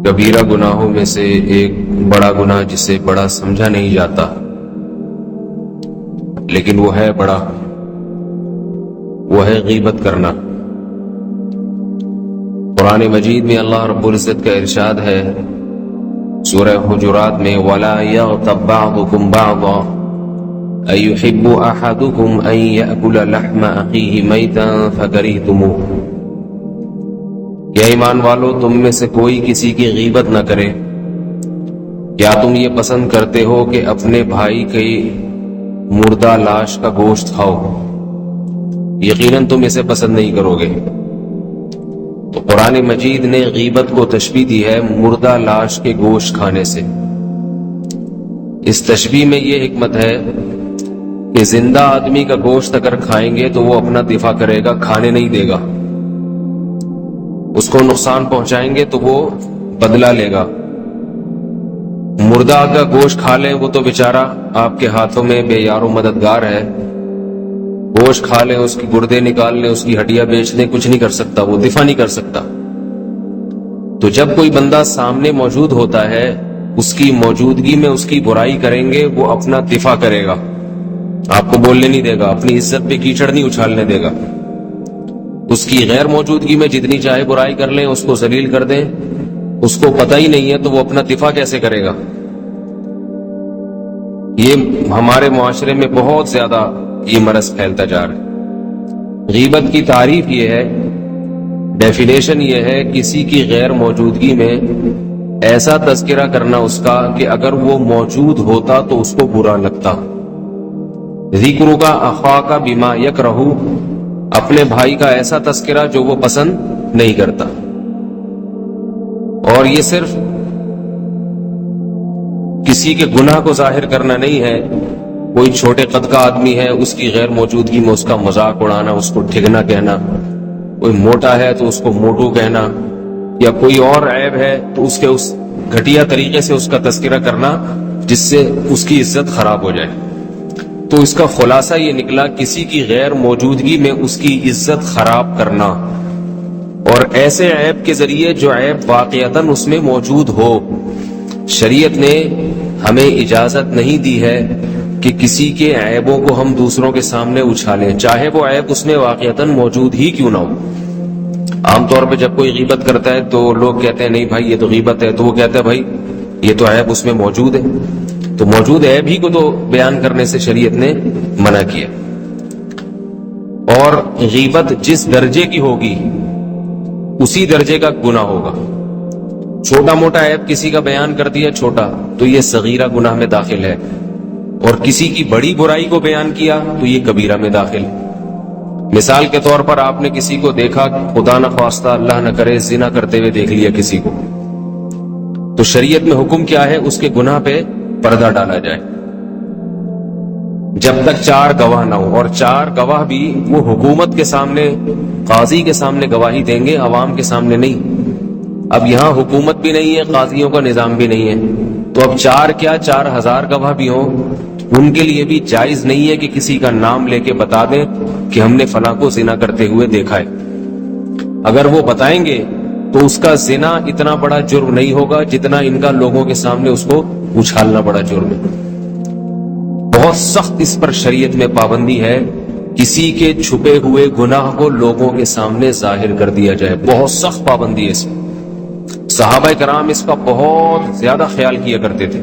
کبیرہ گناہوں میں سے ایک بڑا گناہ جسے بڑا سمجھا نہیں جاتا لیکن وہ ہے بڑا، وہ ہے غیبت کرنا۔ قرآن مجید میں اللہ رب العزت کا ارشاد ہے سورہ حجرات میں وَلَا يَغْتَبْ بَعْضُكُمْ بَعْضًا أَيُحِبُّ أَحَدُكُمْ أَن يَأْكُلَ لَحْمَ أَخِيهِ مَيْتًا فَكَرِهْتُمُوهُ۔ یا ایمان والو، تم میں سے کوئی کسی کی غیبت نہ کرے۔ کیا تم یہ پسند کرتے ہو کہ اپنے بھائی کی مردہ لاش کا گوشت کھاؤ؟ یقیناً تم اسے پسند نہیں کرو گے۔ تو قرآن مجید نے غیبت کو تشبیہ دی ہے مردہ لاش کے گوشت کھانے سے۔ اس تشبیہ میں یہ حکمت ہے کہ زندہ آدمی کا گوشت اگر کھائیں گے تو وہ اپنا دفاع کرے گا، کھانے نہیں دے گا۔ اس کو نقصان پہنچائیں گے تو وہ بدلہ لے گا۔ مردہ کا گوشت کھا لیں وہ تو بیچارہ آپ کے ہاتھوں میں بے یار و مددگار ہے، گوشت کھا لیں، اس کی گردے نکال لیں، اس کی ہڈیاں بیچ لیں، کچھ نہیں کر سکتا، وہ دفاع نہیں کر سکتا۔ تو جب کوئی بندہ سامنے موجود ہوتا ہے، اس کی موجودگی میں اس کی برائی کریں گے، وہ اپنا دفاع کرے گا، آپ کو بولنے نہیں دے گا، اپنی عزت پہ کیچڑ نہیں اچھالنے دے گا۔ اس کی غیر موجودگی میں جتنی چاہے برائی کر لیں، اس کو ذلیل کر دیں، اس کو پتہ ہی نہیں ہے تو وہ اپنا دفاع کیسے کرے گا؟ یہ ہمارے معاشرے میں بہت زیادہ یہ مرض پھیلتا جا رہا ہے۔ غیبت کی تعریف یہ ہے، ڈیفینیشن یہ ہے، کسی کی غیر موجودگی میں ایسا تذکرہ کرنا اس کا کہ اگر وہ موجود ہوتا تو اس کو برا لگتا۔ ذکرک اخاک بما یکرہ، اپنے بھائی کا ایسا تذکرہ جو وہ پسند نہیں کرتا۔ اور یہ صرف کسی کے گناہ کو ظاہر کرنا نہیں ہے، کوئی چھوٹے قد کا آدمی ہے، اس کی غیر موجودگی میں اس کا مذاق اڑانا، اس کو ٹھگنا کہنا، کوئی موٹا ہے تو اس کو موٹو کہنا، یا کوئی اور عیب ہے تو اس کے اس گھٹیا طریقے سے اس کا تذکرہ کرنا جس سے اس کی عزت خراب ہو جائے۔ تو اس کا خلاصہ یہ نکلا، کسی کی غیر موجودگی میں اس کی عزت خراب کرنا، اور ایسے عیب کے ذریعے جو عیب واقعتاً اس میں موجود ہو۔ شریعت نے ہمیں اجازت نہیں دی ہے کہ کسی کے عیبوں کو ہم دوسروں کے سامنے اچھالیں، چاہے وہ عیب اس میں واقعتاً موجود ہی کیوں نہ ہو۔ عام طور پہ جب کوئی غیبت کرتا ہے تو لوگ کہتے ہیں نہیں بھائی یہ تو غیبت ہے، تو وہ کہتا ہے بھائی یہ تو عیب اس میں موجود ہے، تو موجود عیب ہی کو تو بیان کرنے سے شریعت نے منع کیا۔ اور غیبت جس درجے کی ہوگی اسی درجے کا گناہ ہوگا۔ چھوٹا موٹا عیب کسی کا بیان کر دیا چھوٹا تو یہ صغیرہ گناہ میں داخل ہے، اور کسی کی بڑی برائی کو بیان کیا تو یہ کبیرہ میں داخل۔ مثال کے طور پر آپ نے کسی کو دیکھا، خدا نہ خواستہ اللہ نہ کرے زنا کرتے ہوئے دیکھ لیا کسی کو، تو شریعت میں حکم کیا ہے؟ اس کے گناہ پہ پردہ ڈالا جائے جب تک 4 گواہ نہ ہو، اور 4 گواہ بھی وہ حکومت کے سامنے، قاضی کے سامنے گواہی دیں گے، عوام کے سامنے نہیں۔ اب یہاں حکومت بھی نہیں ہے، قاضیوں کا نظام بھی نہیں ہے، تو اب 4 کیا 4000 گواہ بھی ہوں، ان کے لیے بھی جائز نہیں ہے کہ کسی کا نام لے کے بتا دیں کہ ہم نے فلاں کو زنا کرتے ہوئے دیکھا ہے۔ اگر وہ بتائیں گے تو اس کا زنا اتنا بڑا جرم نہیں ہوگا جتنا ان کا لوگوں کے سامنے اس کو اچھالنا بڑا جرم ہے۔ بہت سخت اس پر شریعت میں پابندی ہے، کسی کے چھپے ہوئے گناہ کو لوگوں کے سامنے ظاہر کر دیا جائے، بہت سخت پابندی ہے اس میں۔ صحابہ کرام اس کا بہت زیادہ خیال کیا کرتے تھے۔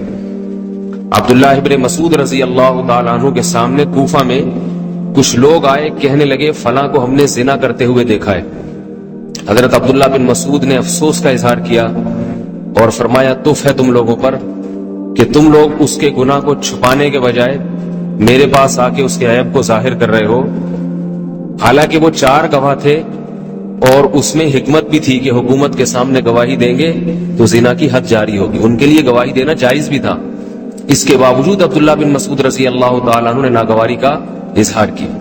عبداللہ ابن مسعود رضی اللہ تعالیٰ عنہ کے سامنے کوفہ میں کچھ لوگ آئے، کہنے لگے فلاں کو ہم نے زنا کرتے ہوئے دیکھا ہے۔ حضرت عبداللہ بن مسعود نے افسوس کا اظہار کیا اور فرمایا تف ہے تم لوگوں پر کہ تم لوگ اس کے گناہ کو چھپانے کے بجائے میرے پاس آ کے اس کے عیب کو ظاہر کر رہے ہو۔ حالانکہ وہ 4 گواہ تھے اور اس میں حکمت بھی تھی کہ حکومت کے سامنے گواہی دیں گے تو زنا کی حد جاری ہوگی، ان کے لیے گواہی دینا جائز بھی تھا۔ اس کے باوجود عبداللہ بن مسعود رضی اللہ تعالیٰ عنہ نے ناگواری کا اظہار کیا۔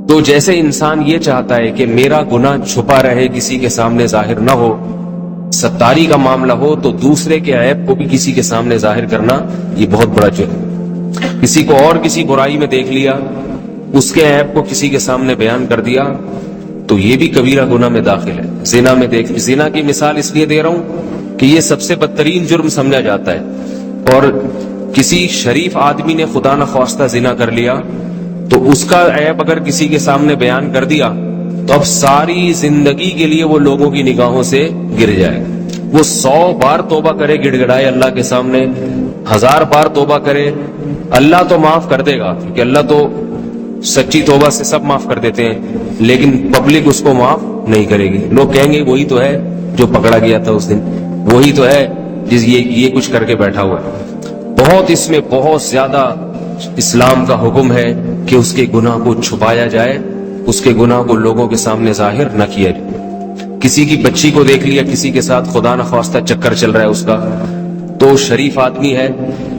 تو جیسے انسان یہ چاہتا ہے کہ میرا گناہ چھپا رہے، کسی کے سامنے ظاہر نہ ہو، ستاری کا معاملہ ہو، تو دوسرے کے عیب کو بھی کسی کے سامنے ظاہر کرنا یہ بہت بڑا جرم۔ کسی کو اور کسی برائی میں دیکھ لیا، اس کے عیب کو کسی کے سامنے بیان کر دیا تو یہ بھی کبیرہ گناہ میں داخل ہے۔ زنا میں دیکھ، زنا کی مثال اس لیے دے رہا ہوں کہ یہ سب سے بدترین جرم سمجھا جاتا ہے، اور کسی شریف آدمی نے خدا نخواستہ زنا کر لیا تو اس کا عیب اگر کسی کے سامنے بیان کر دیا تو اب ساری زندگی کے لیے وہ لوگوں کی نگاہوں سے گر جائے گا۔ وہ 100 بار توبہ کرے، گڑ گڑائے اللہ کے سامنے، 1000 بار توبہ کرے، اللہ تو معاف کر دے گا، کیونکہ اللہ تو سچی توبہ سے سب معاف کر دیتے ہیں، لیکن پبلک اس کو معاف نہیں کرے گی۔ لوگ کہیں گے وہی تو ہے جو پکڑا گیا تھا اس دن، وہی تو ہے جس یہ کچھ کر کے بیٹھا ہوا ہے۔ بہت اس میں بہت زیادہ اسلام کا حکم ہے کہ اس کے گناہ کو چھپایا جائے، اس کے گناہ کو لوگوں کے سامنے ظاہر نہ کیا جائے۔ کسی کی بچی کو دیکھ لیا، کسی کے ساتھ خدا نخواستہ چکر چل رہا ہے اس کا، تو شریف آدمی ہے۔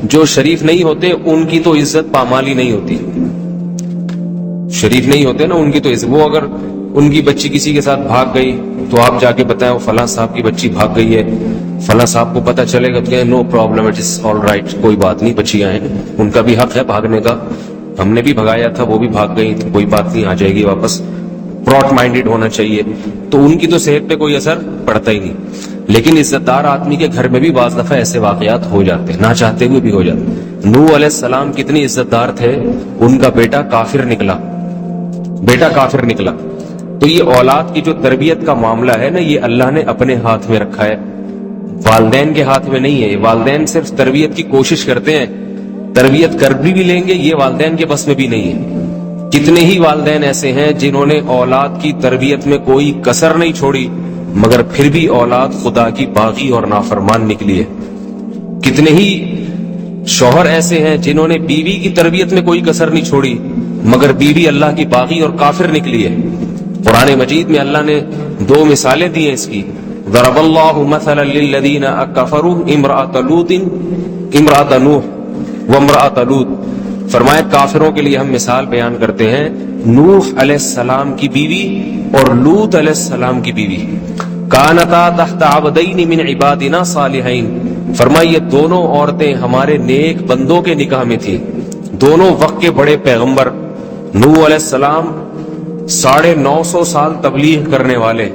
جو شریف نہیں ہوتے ان کی تو عزت پامالی نہیں ہوتی، شریف نہیں ہوتے نا ان کی تو عزت، وہ اگر ان کی بچی کسی کے ساتھ بھاگ گئی تو آپ جا کے بتائیں وہ فلاں صاحب کی بچی بھاگ گئی ہے، فلاں صاحب کو پتہ چلے گا تو کہیں no problem, it is all right, کوئی بات نہیں، بچیاں ہیں، ان کا بھی حق ہے بھاگنے کا، ہم نے بھی بھگایا تھا وہ بھی بھاگ گئی تو کوئی بات نہیں، آ جائے گی واپس۔ براڈ مائنڈیڈ ہونا چاہیے، تو ان کی تو صحت پہ کوئی اثر پڑتا ہی نہیں۔ لیکن عزت دار آدمی کے گھر میں بھی بعض دفعہ ایسے واقعات ہو جاتے ہیں، نہ چاہتے ہوئے بھی ہو جاتے ہیں۔ نوح علیہ السلام کتنی عزت دار تھے، ان کا بیٹا کافر نکلا، تو یہ اولاد کی جو تربیت کا معاملہ ہے نا، یہ اللہ نے اپنے ہاتھ میں رکھا ہے، والدین کے ہاتھ میں نہیں ہے۔ والدین صرف تربیت کی کوشش کرتے ہیں، تربیت کر بھی لیں گے، یہ والدین کے بس میں بھی نہیں ہے۔ کتنے ہی والدین ایسے ہیں جنہوں نے اولاد کی تربیت میں کوئی کسر نہیں چھوڑی، مگر پھر بھی اولاد خدا کی باغی اور نافرمان نکلی ہے۔ کتنے ہی شوہر ایسے ہیں جنہوں نے بیوی کی تربیت میں کوئی کسر نہیں چھوڑی، مگر بیوی اللہ کی باغی اور کافر نکلی ہے۔ قرآن مجید میں اللہ نے 2 مثالیں دی ہیں اس کی، ضرب اللہ مثلا للذین کفروا امرأۃ نوح وامرأۃ لوط، فرمایا کافروں کے لیے ہم مثال بیان کرتے ہیں نوح علیہ السلام کی بیوی اور لوط علیہ السلام کی بیوی، کانتا تحت عبدین من عبادنا صالحین، فرمایا یہ دونوں عورتیں ہمارے نیک بندوں کے نکاح میں تھی، دونوں وقت کے بڑے پیغمبر۔ نوح علیہ السلام 950 سال تبلیغ کرنے والے،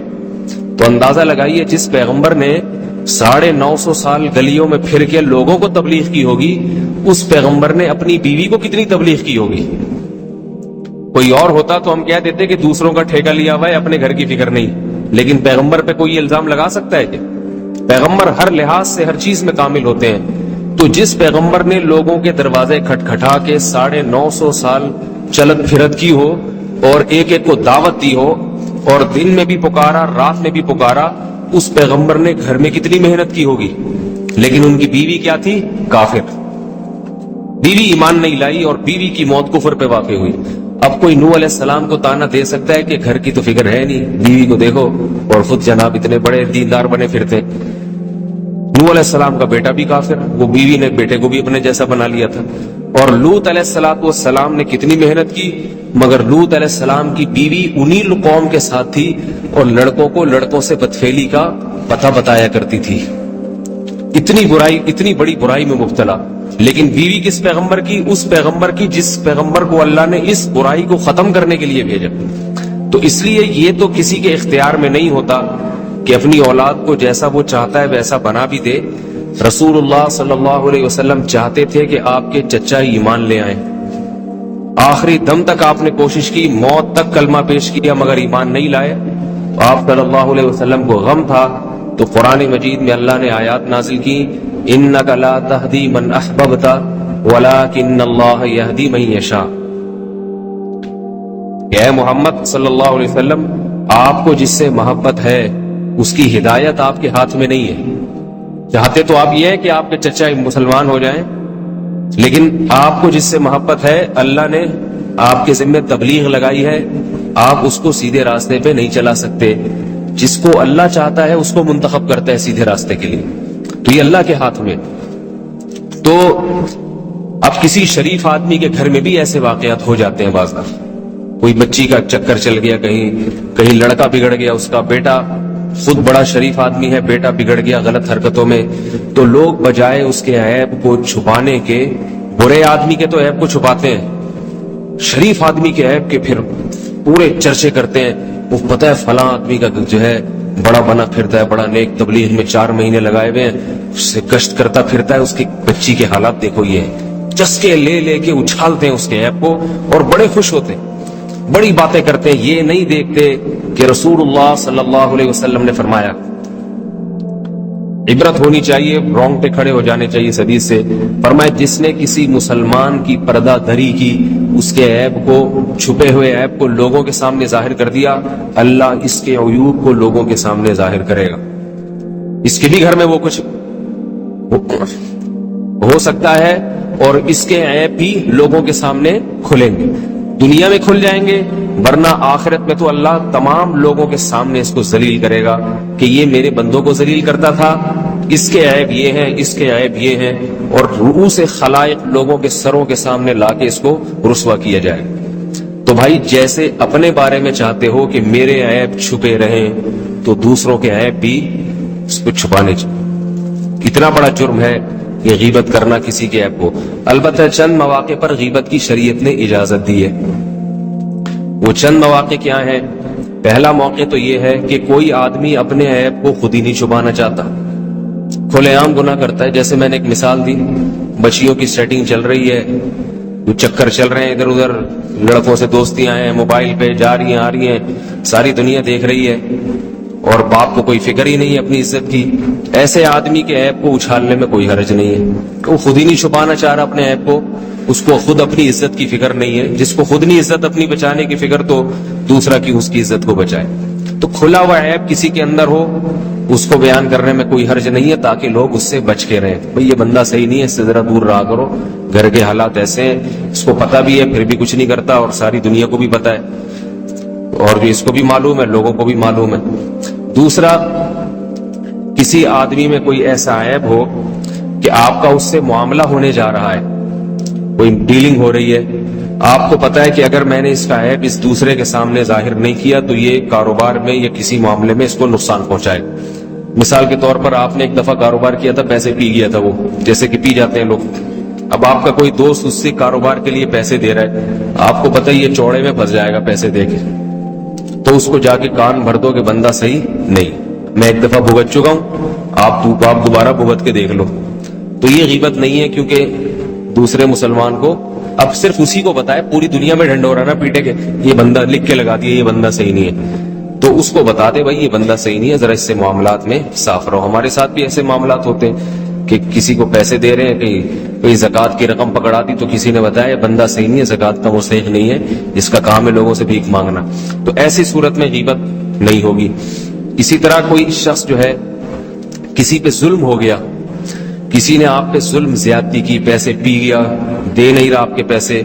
تو اندازہ لگائیے جس پیغمبر نے 950 سال گلیوں میں پھر کے لوگوں کو تبلیغ کی ہوگی، اس پیغمبر نے اپنی بیوی کو کتنی تبلیغ کی ہوگی۔ کوئی اور ہوتا تو ہم کہہ دیتے کہ دوسروں کا ٹھیکہ لیا ہوا ہے، اپنے گھر کی فکر نہیں، لیکن پیغمبر پہ کوئی الزام لگا سکتا ہے کہ پیغمبر ہر لحاظ سے ہر چیز میں کامل ہوتے ہیں۔ تو جس پیغمبر نے لوگوں کے دروازے کھٹکھٹا کے 950 سال چلت پھرت کی ہو اور ایک ایک کو دعوت دی ہو اور دن میں بھی پکارا رات میں بھی پکارا، اس پیغمبر نے گھر میں کتنی محنت کی ہوگی، لیکن ان کی بیوی کیا تھی؟ کافر، بیوی ایمان نہیں لائی اور بیوی کی موت کفر پہ واقع ہوئی۔ اب کوئی نوح علیہ السلام کو تانا دے سکتا ہے کہ گھر کی تو فکر ہے نہیں، بیوی کو دیکھو، اور خود جناب اتنے بڑے دیندار بنے پھرتے۔ نوح علیہ السلام کا بیٹا بھی کافر، وہ بیوی نے بیٹے کو بھی اپنے جیسا بنا لیا تھا۔ اور لوط علیہ السلام نے کتنی محنت کی، مگر لوط علیہ السلام کی بیوی انہی قوم کے ساتھ تھی اور لڑکوں کو لڑکوں سے بدفعلی کا پتہ بتایا کرتی تھی، اتنی برائی، اتنی بڑی برائی میں مبتلا۔ لیکن بیوی کس پیغمبر کی؟ اس پیغمبر کی جس پیغمبر کو اللہ نے اس برائی کو ختم کرنے کے لیے بھیجا۔ تو اس لیے یہ تو کسی کے اختیار میں نہیں ہوتا کہ اپنی اولاد کو جیسا وہ چاہتا ہے ویسا بنا بھی دے۔ رسول اللہ صلی اللہ علیہ وسلم چاہتے تھے کہ آپ کے چچا ایمان لے آئیں، آخری دم تک آپ نے کوشش کی، موت تک کلمہ پیش کیا، مگر ایمان نہیں لائے۔ آپ صلی اللہ علیہ وسلم کو غم تھا، تو قرآن مجید میں اللہ نے آیات نازل کی، انک لا تہدی من احببت ولکن اللہ یہدی من یشاء، کہ اے محمد صلی اللہ علیہ وسلم، آپ کو جس سے محبت ہے اس کی ہدایت آپ کے ہاتھ میں نہیں ہے۔ چاہتے تو آپ یہ ہے کہ آپ کے چچا مسلمان ہو جائیں، لیکن آپ کو جس سے محبت ہے اللہ نے آپ کے ذمہ تبلیغ لگائی ہے، آپ اس کو سیدھے راستے پہ نہیں چلا سکتے۔ جس کو اللہ چاہتا ہے اس کو منتخب کرتا ہے سیدھے راستے کے لیے، تو یہ اللہ کے ہاتھ میں۔ تو اب کسی شریف آدمی کے گھر میں بھی ایسے واقعات ہو جاتے ہیں، بعض دفعہ کوئی بچی کا چکر چل گیا، کہیں لڑکا بگڑ گیا، اس کا بیٹا خود بڑا شریف آدمی ہے، بیٹا بگڑ گیا غلط حرکتوں میں، تو لوگ بجائے اس کے عیب کو چھپانے کے، برے آدمی کے تو عیب کو چھپاتے ہیں، شریف آدمی کے عیب کے پھر پورے چرچے کرتے ہیں۔ وہ پتہ ہے فلاں آدمی کا جو ہے بڑا بنا پھرتا ہے, بڑا نیک, تبلیغ میں 4 مہینے لگائے ہوئے ہیں, اس سے گشت کرتا پھرتا ہے, اس کی بچی کے حالات دیکھو, یہ چسکے لے لے کے اچھالتے ہیں اس کے عیب کو اور بڑے خوش ہوتے ہیں, بڑی باتیں کرتے ہیں. یہ نہیں دیکھتے کہ رسول اللہ صلی اللہ علیہ وسلم نے فرمایا. عبرت ہونی چاہیے, رونگٹے کھڑے ہو جانے چاہیے اس حدیث سے. فرمایا جس نے کسی مسلمان کی پردہ دری کی, اس کے عیب کو, چھپے ہوئے عیب کو لوگوں کے سامنے ظاہر کر دیا, اللہ اس کے عیوب کو لوگوں کے سامنے ظاہر کرے گا. اس کے بھی گھر میں وہ کچھ ہو سکتا ہے اور اس کے عیب بھی لوگوں کے سامنے کھلیں گے, دنیا میں کھل جائیں گے, ورنہ آخرت میں تو اللہ تمام لوگوں کے سامنے اس کو ذلیل کرے گا کہ یہ میرے بندوں کو ذلیل کرتا تھا, اس کے عیب یہ ہیں, اس کے عیب یہ ہیں, اور رؤوس خلائق لوگوں کے سروں کے سامنے لا کے اس کو رسوا کیا جائے. تو بھائی جیسے اپنے بارے میں چاہتے ہو کہ میرے عیب چھپے رہیں, تو دوسروں کے عیب بھی اس کو چھپانے چاہیے. کتنا بڑا جرم ہے یہ غیبت کرنا کسی کے عیب کو. البتہ چند مواقع پر غیبت کی شریعت نے اجازت دی ہے. وہ چند مواقع کیا ہیں؟ پہلا موقع تو یہ ہے کہ کوئی آدمی اپنے عیب کو خود ہی نہیں چھپانا چاہتا, کھلے عام گناہ کرتا ہے. جیسے میں نے ایک مثال دی, بچیوں کی سیٹنگ چل رہی ہے, جو چکر چل رہے ہیں ادھر ادھر, لڑکوں سے دوستیاں ہیں, موبائل پہ جا رہی ہیں آ رہی ہیں, ساری دنیا دیکھ رہی ہے, اور باپ کو کوئی فکر ہی نہیں ہے اپنی عزت کی. ایسے آدمی کے عیب کو اچھالنے میں کوئی حرج نہیں ہے. وہ خود ہی نہیں چھپانا چاہ رہا اپنے عیب کو, اس کو خود اپنی عزت کی فکر نہیں ہے. جس کو خود نہیں عزت اپنی بچانے کی فکر, تو دوسرا کی اس کی عزت کو بچائے. تو کھلا ہوا عیب کسی کے اندر ہو, اس کو بیان کرنے میں کوئی حرج نہیں ہے, تاکہ لوگ اس سے بچ کے رہیں. بھئی یہ بندہ صحیح نہیں ہے, اس سے ذرا دور رہا کرو, گھر کے حالات ایسے ہیں, اس کو پتہ بھی ہے پھر بھی کچھ نہیں کرتا, اور ساری دنیا کو بھی پتہ ہے, اور بھی اس کو بھی معلوم ہے, لوگوں کو بھی معلوم ہے. دوسرا, کسی آدمی میں کوئی ایسا عیب ہو کہ آپ کا اس سے معاملہ ہونے جا رہا ہے, کوئی ڈیلنگ ہو رہی ہے, آپ کو پتا ہے کہ اگر میں نے اس کا عیب اس دوسرے کے سامنے ظاہر نہیں کیا تو یہ کاروبار میں یا کسی معاملے میں اس کو نقصان پہنچائے. مثال کے طور پر آپ نے ایک دفعہ کاروبار کیا تھا, پیسے پی گیا تھا وہ, جیسے کہ پی جاتے ہیں لوگ. اب آپ کا کوئی دوست اس سے کاروبار کے لیے پیسے دے رہا ہے, آپ کو پتا ہے یہ چوڑے میں پھنس جائے گا پیسے دے کے, تو اس کو جا کے کان بھر دو کہ بندہ صحیح نہیں, میں ایک دفعہ بھگت چکا ہوں, آپ دوبارہ بھگت کے دیکھ لو. تو یہ غیبت نہیں ہے, کیونکہ دوسرے مسلمان کو اب صرف اسی کو بتائے, پوری دنیا میں ڈھنڈورا نہ پیٹے کہ یہ بندہ لکھ کے لگا دیا یہ بندہ صحیح نہیں ہے, تو اس کو بتا دے بھائی یہ بندہ صحیح نہیں ہے, ذرا اس سے معاملات میں صاف رہو. ہمارے ساتھ بھی ایسے معاملات ہوتے ہیں کہ کسی کو پیسے دے رہے ہیں, کہیں زکوٰۃ کی رقم پکڑا دی تو کسی نے بتایا بندہ صحیح نہیں ہے, زکوٰۃ کا مستحق نہیں ہے, جس کا کام ہے لوگوں سے بھیک مانگنا. تو ایسی صورت میں غیبت نہیں ہوگی. اسی طرح کوئی شخص جو ہے کسی پہ ظلم ہو گیا, کسی نے آپ پہ ظلم زیادتی کی, پیسے پی گیا, دے نہیں رہا آپ کے پیسے,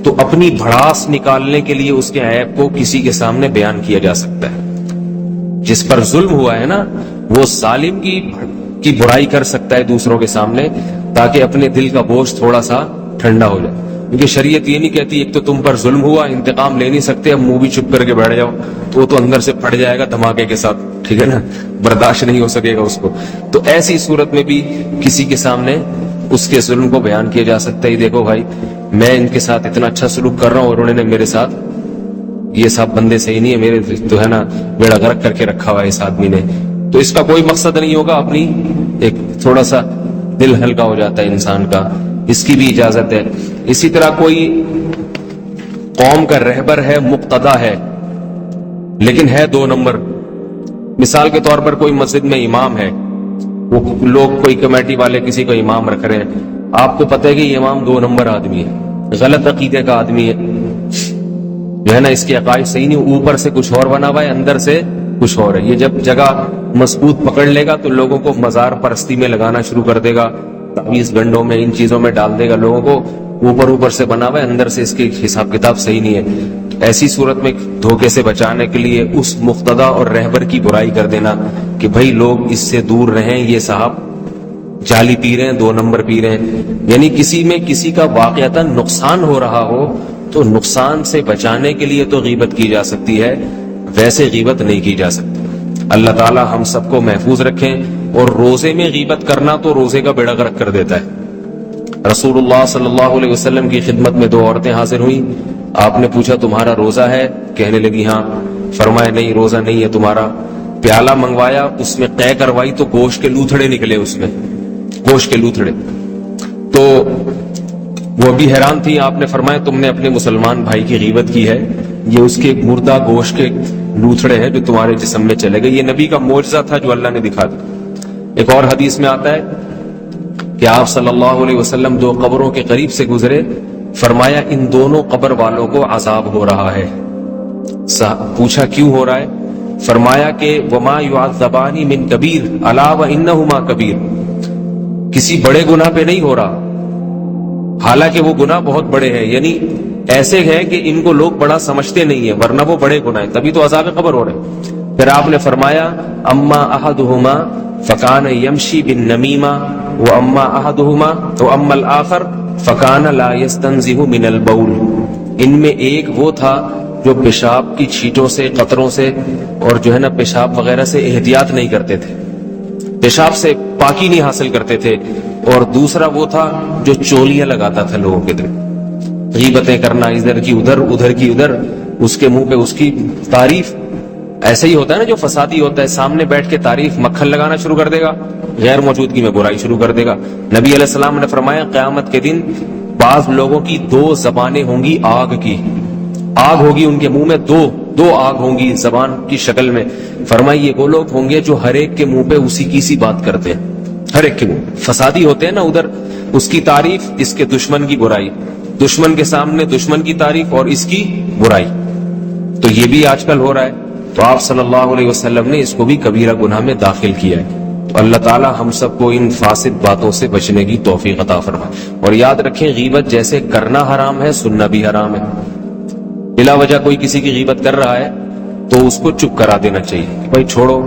تو اپنی بھڑاس نکالنے کے لیے اس کے عیب کو کسی کے سامنے بیان کیا جا سکتا ہے. جس پر ظلم ہوا ہے نا, وہ ظالم کی برائی کر سکتا ہے دوسروں کے سامنے, تاکہ اپنے دل کا بوجھ تھوڑا سا ٹھنڈا ہو جائے. کیونکہ شریعت یہ نہیں کہتی ایک تو تم پر ظلم ہوا, انتقام لے نہیں سکتے, اب منہ بھی چپ کر کے بیٹھ جاؤ, تو وہ تو اندر سے پھٹ جائے گا دھماکے کے ساتھ, ٹھیک ہے نا, برداشت نہیں ہو سکے گا اس کو. تو ایسی صورت میں بھی کسی کے سامنے اس کے ظلم کو بیان کیا جا سکتا ہے. دیکھو بھائی میں ان کے ساتھ اتنا اچھا سلوک کر رہا ہوں اور انہوں نے میرے ساتھ, یہ سب بندے صحیح نہیں ہے, میرے تو ہے نا بیڑا غرق کر کے رکھا ہوا ہے اس آدمی نے. تو اس کا کوئی مقصد نہیں ہوگا, اپنی ایک تھوڑا سا دل ہلکا ہو جاتا ہے انسان کا, اس کی بھی اجازت ہے. اسی طرح کوئی قوم کا رہبر ہے, مقتدا ہے, لیکن ہے 2 نمبر. مثال کے طور پر کوئی مسجد میں امام ہے, وہ لوگ کوئی کمیٹی والے کسی کو امام رکھ رہے ہیں, آپ کو پتہ ہے کہ یہ امام 2 نمبر آدمی ہے, غلط عقیدے کا آدمی ہے, جو ہے نا اس کے عقائد صحیح نہیں, اوپر سے کچھ اور بنا ہوا ہے, اندر سے کچھ اور ہے. یہ جب جگہ مضبوط پکڑ لے گا تو لوگوں کو مزار پرستی میں لگانا شروع کر دے گا, تعویذ گنڈوں میں, ان چیزوں میں ڈال دے گا لوگوں کو. اوپر سے بنا ہوا ہے, اندر سے اس کی حساب کتاب صحیح نہیں ہے. ایسی صورت میں دھوکے سے بچانے کے لیے اس مقتدا اور رہبر کی برائی کر دینا کہ بھائی لوگ اس سے دور رہیں, یہ صاحب جعلی پی رہے ہیں, 2 نمبر پی رہے ہیں. یعنی کسی میں کسی کا واقعتاً نقصان ہو رہا ہو تو نقصان سے بچانے کے لیے تو غیبت کی جا سکتی ہے, ویسے غیبت نہیں کی جا سکتی. اللہ تعالی ہم سب کو محفوظ رکھیں. اور روزے میں غیبت کرنا تو روزے کا بیڑا غرق کر دیتا ہے. رسول اللہ صلی اللہ علیہ وسلم کی خدمت میں 2 عورتیں حاضر ہوئیں. آپ نے پوچھا تمہارا روزہ ہے؟ کہنے لگی ہاں. فرمایا نہیں روزہ نہیں ہے تمہارا. پیالہ منگوایا, اس میں قے کروائی تو گوشت کے لوتھڑے نکلے, اس میں گوشت کے لوتھڑے. تو وہ بھی حیران تھی. آپ نے فرمایا تم نے اپنے مسلمان بھائی کی غیبت کی ہے, یہ اس کے مردہ گوشت کے لوتھڑے ہیں جو تمہارے جسم میں چلے گئے. یہ نبی کا معجزہ تھا جو اللہ نے دکھا دیا. ایک اور حدیث میں آتا ہے کہ آپ صلی اللہ علیہ وسلم 2 قبروں کے قریب سے گزرے, فرمایا ان دونوں قبر والوں کو عذاب ہو رہا ہے. پوچھا کیوں ہو رہا ہے؟ فرمایا کہ وما يعذبان من کبیر الا وانہما کبیر, کسی بڑے گناہ پہ نہیں ہو رہا, حالانکہ وہ گناہ بہت بڑے ہیں. یعنی ایسے ہیں کہ ان کو لوگ بڑا سمجھتے نہیں ہیں, ورنہ وہ بڑے گناہ ہیں, تبھی تو عذاب قبر ہو رہے ہیں. پھر آپ نے فرمایا اما احدہما فکان یمشی بالنمیمہ واما احدہما واما الاخر فکان لا یستنزہ من البول. ان میں ایک وہ تھا جو پیشاب کی چھینٹوں سے, قطروں سے اور جو ہے نا پیشاب وغیرہ سے احتیاط نہیں کرتے تھے, پیشاب سے پاکی نہیں حاصل کرتے تھے, اور دوسرا وہ تھا جو چولیاں لگاتا تھا لوگوں کے دل, غیبتیں کرنا ادھر کی ادھر, ادھر کی ادھر, اس کے منہ پہ اس کی تعریف. ایسے ہی ہوتا ہے نا جو فسادی ہوتا ہے, سامنے بیٹھ کے تعریف مکھن لگانا شروع کر دے گا, غیر موجودگی میں برائی شروع کر دے گا. نبی علیہ السلام نے فرمایا قیامت کے دن بعض لوگوں کی 2 زبانیں ہوں گی آگ کی, آگ ہوگی ان کے منہ میں, دو آگ ہوں گی زبان کی شکل میں. فرمائیے وہ لوگ ہوں گے جو ہر ایک کے منہ پہ اسی کی سی بات کرتے ہیں, ہر ایک کے منہ فسادی ہوتے ہیں نا, ادھر اس کی تعریف, اس کے دشمن کی برائی, دشمن کے سامنے دشمن کی تعریف اور اس کی برائی. تو یہ بھی آج کل ہو رہا ہے. تو آپ صلی اللہ علیہ وسلم نے اس کو بھی کبیرہ گناہ میں داخل کیا ہے. تو اللہ تعالی ہم سب کو ان فاسد باتوں سے بچنے کی توفیق عطا فرمائے. اور یاد رکھیں غیبت جیسے کرنا حرام ہے, سننا بھی حرام ہے. بلا وجہ کوئی کسی کی غیبت کر رہا ہے تو اس کو چپ کرا دینا چاہیے کہ بھائی چھوڑو,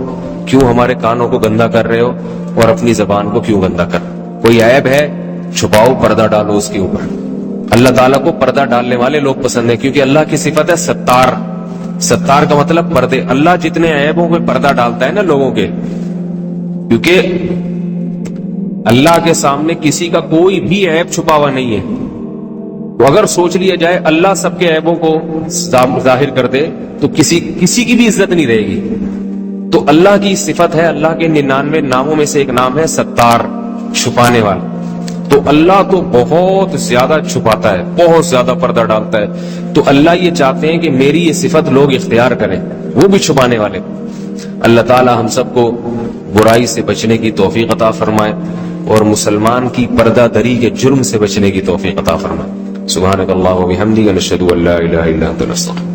کیوں ہمارے کانوں کو گندا کر رہے ہو اور اپنی زبان کو کیوں گندا کر. کوئی عیب ہے چھپاؤ, پردہ ڈالو اس کے اوپر. اللہ تعالیٰ کو پردہ ڈالنے والے لوگ پسند ہیں, کیونکہ اللہ کی صفت ہے ستار. ستار کا مطلب پردے. اللہ جتنے عیبوں پہ پردہ ڈالتا ہے نا لوگوں کے, کیونکہ اللہ کے سامنے کسی کا کوئی بھی عیب چھپا ہوا نہیں ہے. تو اگر سوچ لیا جائے اللہ سب کے عیبوں کو ظاہر کر دے تو کسی کی بھی عزت نہیں رہے گی. تو اللہ کی صفت ہے, اللہ کے 99 ناموں میں سے ایک نام ہے ستار, چھپانے والا. تو اللہ تو بہت زیادہ چھپاتا ہے, بہت زیادہ پردہ ڈالتا ہے. تو اللہ یہ چاہتے ہیں کہ میری یہ صفت لوگ اختیار کریں, وہ بھی چھپانے والے. اللہ تعالی ہم سب کو برائی سے بچنے کی توفیق عطا فرمائے اور مسلمان کی پردہ دری کے جرم سے بچنے کی توفیق عطا فرمائے. سبحانک اللہم و بحمدک نشہد ان لا الہ الا انت نستغفرک.